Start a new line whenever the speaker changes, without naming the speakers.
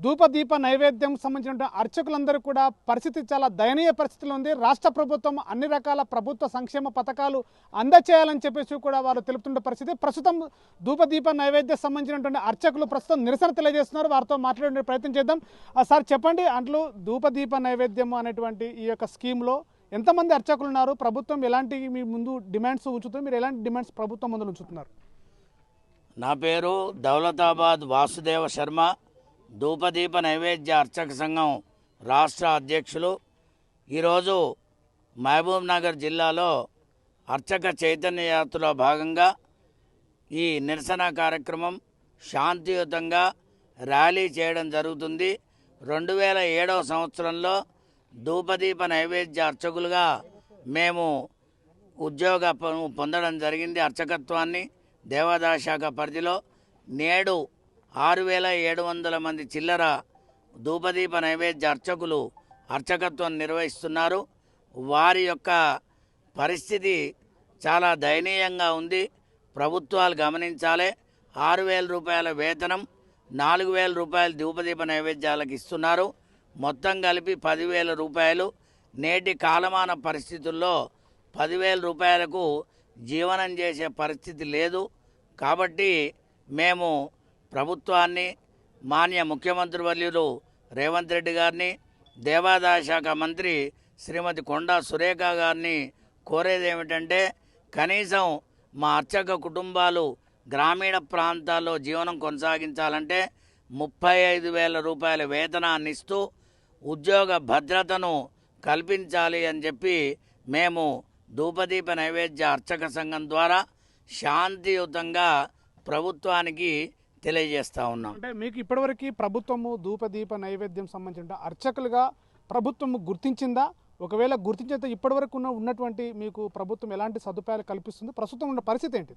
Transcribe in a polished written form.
ధూపదీప నైవేద్యం సంబంధించిన అర్చకులందరూ కూడా పరిస్థితి చాలా దయనీయ పరిస్థితిలో ఉంది. రాష్ట్ర ప్రభుత్వం అన్ని రకాల ప్రభుత్వ సంక్షేమ పథకాలు అందచేయాలని చెప్పేసి కూడా వారు తెలుపుతున్న పరిస్థితి. ప్రస్తుతం ధూపదీప నైవేద్యం సంబంధించినటువంటి అర్చకులు ప్రస్తుతం నిరసన తెలియజేస్తున్నారు. వారితో మాట్లాడే ప్రయత్నం చేద్దాం. సార్ చెప్పండి, అంట్లో ధూపదీప నైవేద్యం అనేటువంటి ఈ యొక్క స్కీమ్లో ఎంతమంది అర్చకులు ఉన్నారు? ప్రభుత్వం ఎలాంటి మీ ముందు డిమాండ్స్ ఉంచుతుంది? మీరు ఎలాంటి డిమాండ్స్ ప్రభుత్వం ముందు ఉంచుతున్నారు?
నా పేరు దౌలతాబాద్ వాసుదేవ శర్మ, ధూపదీప నైవేద్య అర్చక సంఘం రాష్ట్ర అధ్యక్షులు. ఈరోజు మహబూబ్ నగర్ జిల్లాలో అర్చక చైతన్య యాత్రలో భాగంగా ఈ నిరసన కార్యక్రమం శాంతియుతంగా ర్యాలీ చేయడం జరుగుతుంది. 2007వ సంవత్సరంలో ధూపదీప నైవేద్య అర్చకులుగా మేము ఉద్యోగ పొందడం జరిగింది. అర్చకత్వాన్ని దేవాదాయ శాఖ పరిధిలో నేడు 6700 మంది చిల్లర ధూపదీప నైవేద్య అర్చకులు అర్చకత్వం నిర్వహిస్తున్నారు. వారి యొక్క పరిస్థితి చాలా దయనీయంగా ఉంది. ప్రభుత్వాలు గమనించాలి. 6000 రూపాయల వేతనం, 4000 రూపాయలు ధూపదీప నైవేద్యాలకు ఇస్తున్నారు. మొత్తం కలిపి 10,000 రూపాయలు. నేటి కాలమాన పరిస్థితుల్లో 10,000 రూపాయలకు జీవనం చేసే పరిస్థితి లేదు. కాబట్టి మేము ప్రభుత్వాన్ని, మాన్య ముఖ్యమంత్రి వర్యులు రేవంత్ రెడ్డి గారిని, దేవాదాయ శాఖ మంత్రి శ్రీమతి కొండా సురేఖ గారిని కోరేది ఏమిటంటే, కనీసం మా అర్చక కుటుంబాలు గ్రామీణ ప్రాంతాల్లో జీవనం కొనసాగించాలంటే 35,000 రూపాయల వేతనాన్ని ఇస్తూ ఉద్యోగ భద్రతను కల్పించాలి అని చెప్పి మేము ధూపదీప నైవేద్య అర్చక సంఘం ద్వారా శాంతియుతంగా ప్రభుత్వానికి తెలియజేస్తూ ఉన్నాం.
అంటే మీకు ఇప్పటివరకు ప్రభుత్వము ధూపదీప నైవేద్యం సంబంధించిన అర్చకులుగా ప్రభుత్వం గుర్తించిందా? ఒకవేళ గుర్తించేంత ఇప్పటివరకు ఉన్నటువంటి మీకు ప్రభుత్వం ఎలాంటి సదుపాయాలు కల్పిస్తుంది? ప్రస్తుతం ఉన్న పరిస్థితి ఏంటి?